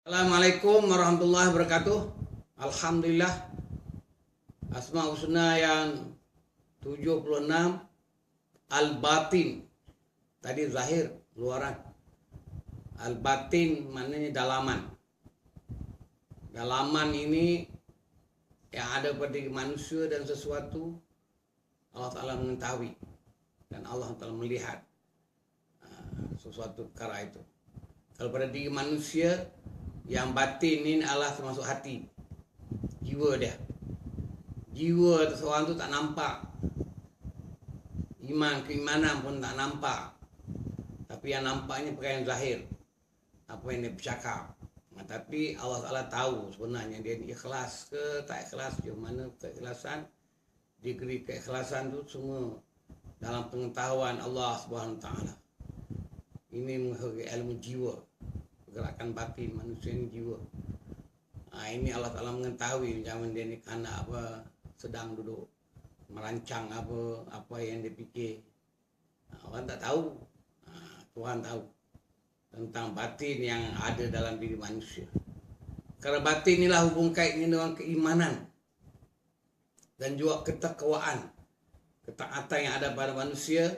Assalamualaikum warahmatullahi wabarakatuh. Alhamdulillah, Asma Husna yang 76, Al-Batin. Tadi zahir, luaran. Al-Batin maknanya dalaman. Dalaman ini yang ada pada manusia dan sesuatu, Allah Ta'ala mengetahui. Dan Allah Ta'ala melihat sesuatu perkara itu. Kalau pada diri manusia, yang batin ini adalah termasuk hati, jiwa dia. Jiwa seseorang itu tak nampak, keimanan pun tak nampak, tapi yang nampaknya perkara yang zahir, apa yang dia bercakap. Tapi Allah Ta'ala tahu sebenarnya dia ikhlas ke tak ikhlas, di mana keikhlasan, degree keikhlasan itu semua dalam pengetahuan Allah Subhanahu Wa Ta'ala. Ini menghargai ilmu jiwa, gerakan batin manusia ini jiwa. Ini Allah Ta'ala mengetahui zaman dia ni anak apa sedang duduk merancang apa yang dia fikir. Orang tak tahu, Tuhan tahu tentang batin yang ada dalam diri manusia. Karena batin inilah hubung kaitnya dengan keimanan dan juga ketakwaan, ketaatan yang ada pada manusia.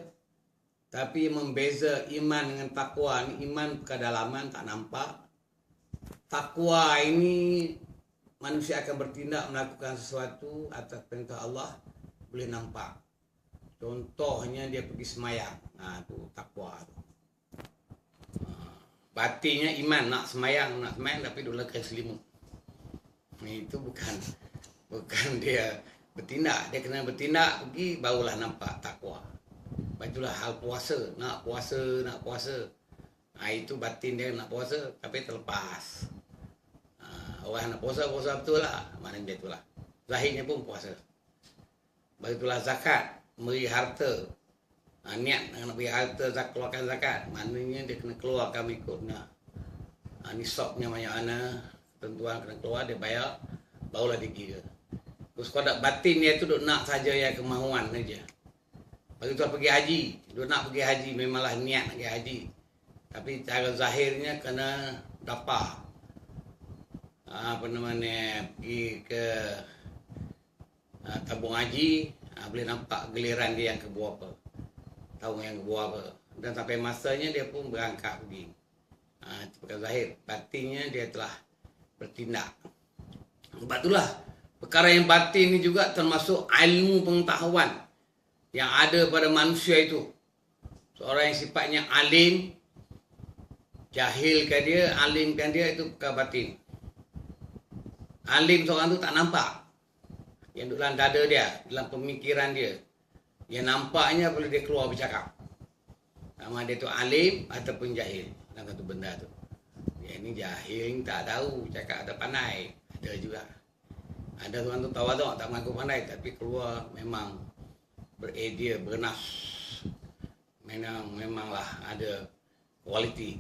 Tapi membeza iman dengan takwa ini, iman kedalaman tak nampak. Takwa ini manusia akan bertindak melakukan sesuatu atas perintah Allah, boleh nampak. Contohnya dia pergi semayang, itu takwa tu. Batinnya iman, nak semayang tapi dulu kena selimut. Itu bukan dia bertindak, dia kena bertindak pergi barulah nampak takwa. Itulah hal puasa, nak puasa. Itu batin dia nak puasa, tapi terlepas. Orang nak puasa betul lah, maknanya dia itulah. Zahirnya pun puasa. Begitulah zakat, memberi harta. Niat nak beri harta, keluarkan zakat, maknanya dia kena keluarkan ikutnya. Nisabnya banyak mana, ketentuan kena keluar, dia bayar, barulah dikira. Terus kalau tak batin dia tu duk nak saja ya kemahuan saja. Begitu pergi haji, dia nak pergi haji, memanglah niat nak pergi haji. Tapi cara zahirnya kena dapat pergi ke tabung haji, boleh nampak giliran dia yang ke berapa, tahu yang ke berapa. Dan sampai masanya dia pun berangkat pergi. Itu perkara zahir. Batinnya dia telah bertindak. Sebab itulah perkara yang batin ini juga termasuk ilmu pengetahuan yang ada pada manusia itu. Seorang yang sifatnya alim, jahilkan dia, alimkan dia, itu perkara batin. Alim seorang tu tak nampak, yang duduk dalam dada dia, dalam pemikiran dia. Yang nampaknya boleh dia keluar bercakap. Sama dia tu alim ataupun jahil dalam satu benda tu. Yang ini jahil, tak tahu, cakap tak pandai. Ada juga. Ada orang tu tawaduk, tak mengaku pandai, tapi keluar memang beridea, bernas. Memanglah ada kualiti,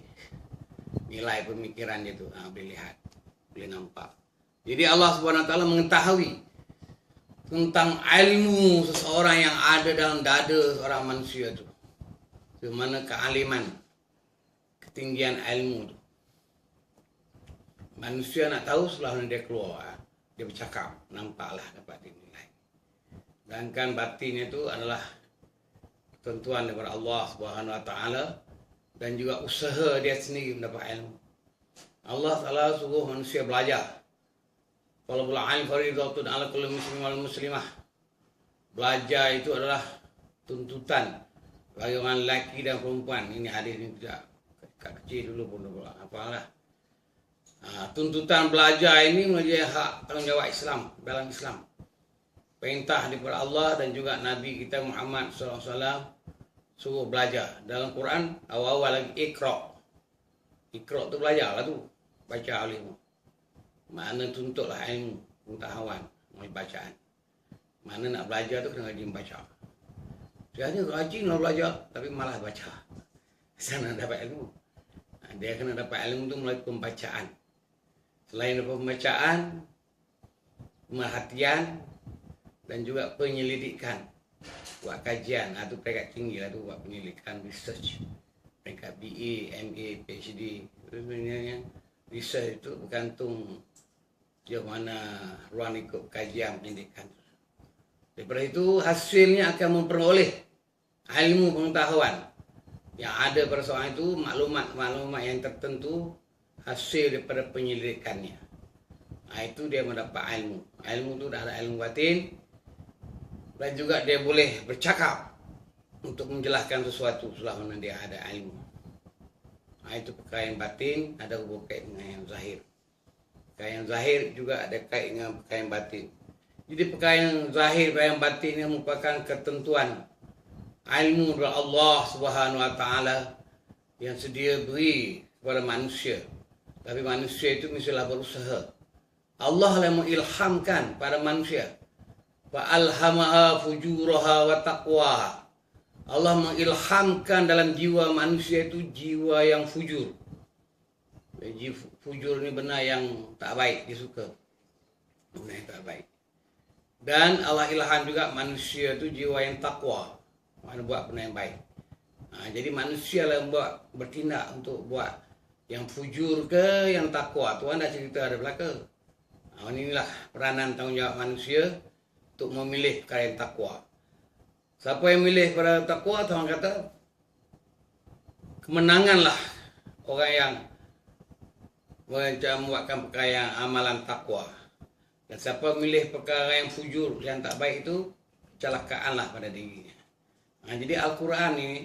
nilai pemikiran dia tu, boleh lihat, boleh nampak. Jadi Allah Subhanahu Wa Ta'ala mengetahui tentang ilmu seseorang yang ada dalam dada seorang manusia tu. Di mana kealiman, ketinggian ilmu tu. Manusia nak tahu setelah dia keluar, dia bercakap, nampaklah dapat dinilai. Sedangkan batin itu adalah ketentuan daripada Allah Subhanahu Wa Ta'ala dan juga usaha dia sendiri mendapat ilmu. Allah Ta'ala suruh manusia belajar. Talabul ilmi fardhatun 'ala kulli muslim wal muslimah. Belajar itu adalah tuntutan bagi orang lelaki dan perempuan. Ini hadis ini tidak kecil dulu pun apalah. Tuntutan belajar ini menjadi hak tanggungjawab Islam dalam Islam. Perintah daripada Allah dan juga Nabi kita Muhammad SAW suruh belajar. Dalam Quran awal-awal lagi Iqra. Iqra tu belajar lah tu. Baca ilmu. Mana tuntutlah ilmu, pengetahuan, melalui bacaan. Mana nak belajar tu kena rajin baca. Dia hanya rajinlah belajar tapi malah baca. Sana dapat ilmu. Dia kena dapat ilmu tu melalui pembacaan. Selain daripada pembacaan, pemerhatian dan juga penyelidikan, buat kajian, itu peringkat tinggi lah tu, buat penyelidikan research, peringkat BA, MA, PhD, sebenarnya research itu bergantung sejauh mana ruang lingkup kajian pendidikan. Daripada itu hasilnya akan memperoleh ilmu pengetahuan yang ada pada soalan itu, maklumat-maklumat yang tertentu hasil daripada penyelidikannya. Itu dia mendapat ilmu. Ilmu itu dah ada ilmu batin, dan juga dia boleh bercakap untuk menjelaskan sesuatu selama dia ada ilmu. Itu perkara yang batin ada hubungan dengan yang zahir. Perkara yang zahir juga ada kait dengan perkara yang batin. Jadi perkara yang zahir dan yang batin ini merupakan ketentuan ilmu dari Allah Subhanahu Wa Taala yang sedia beri kepada manusia. Tapi manusia itu mestilah berusaha. Allah yang mengilhamkan pada manusia. Fa alhamaha fujuraha wa taqwaha. Allah mengilhamkan dalam jiwa manusia itu jiwa yang fujur. Jadi fujur ini benar yang tak baik, dia suka. Benar yang tak baik. Dan Allah ilham juga manusia itu jiwa yang takwa. Mana buat benda yang baik. Jadi manusia lah yang bertindak untuk buat yang fujur ke yang takwa. Tuhan dah cerita ada belakang. Inilah peranan tanggungjawab manusia untuk memilih perkara yang takwa. Siapa yang milih pada takwa, Tuhan kata, kemenanganlah orang yang membuatkan perkara yang amalan takwa. Dan siapa milih perkara yang fujur, yang tak baik itu, kecelakaanlah pada dirinya. Jadi Al-Quran ini,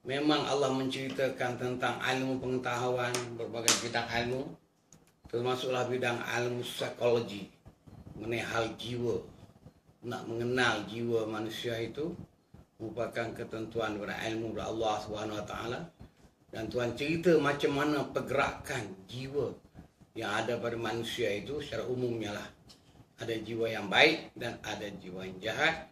memang Allah menceritakan tentang ilmu pengetahuan, berbagai bidang ilmu, termasuklah bidang ilmu psikologi, mengenai hal jiwa. Nak mengenal jiwa manusia itu merupakan ketentuan daripada ilmu dari Allah Subhanahu Wa Taala, dan Tuhan cerita macam mana pergerakan jiwa yang ada pada manusia itu secara umumnya lah. Ada jiwa yang baik dan ada jiwa yang jahat.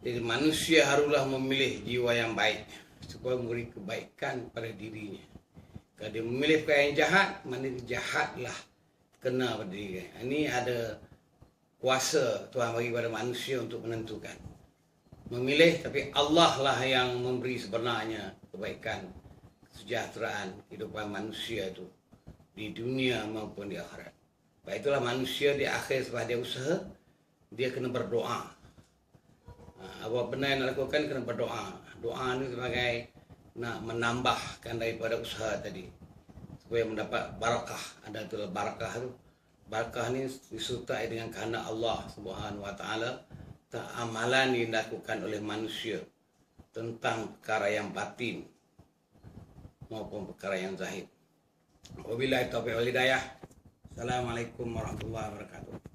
Jadi manusia haruslah memilih jiwa yang baik supaya memberi kebaikan pada dirinya. Kalau dia memilih perkara yang jahat, mana jahatlah kena pada dirinya. Ini ada kuasa Tuhan bagi pada manusia untuk menentukan. Memilih, tapi Allah lah yang memberi sebenarnya kebaikan, kesejahteraan kehidupan manusia itu di dunia maupun di akhirat. Baik itulah manusia di akhir setelah dia usaha, dia kena berdoa. Apa benda yang nak lakukan kena berdoa. Doa ini sebagai nak menambahkan daripada usaha tadi supaya mendapat barakah. Ada tu barakah tu. Barakah ni disertai dengan kehendak Allah Subhanahu Wa Taala. Amalan yang dilakukan oleh manusia tentang perkara yang batin maupun perkara yang zahir. Wabillahi taufiq wal hidayah. Assalamualaikum warahmatullahi wabarakatuh.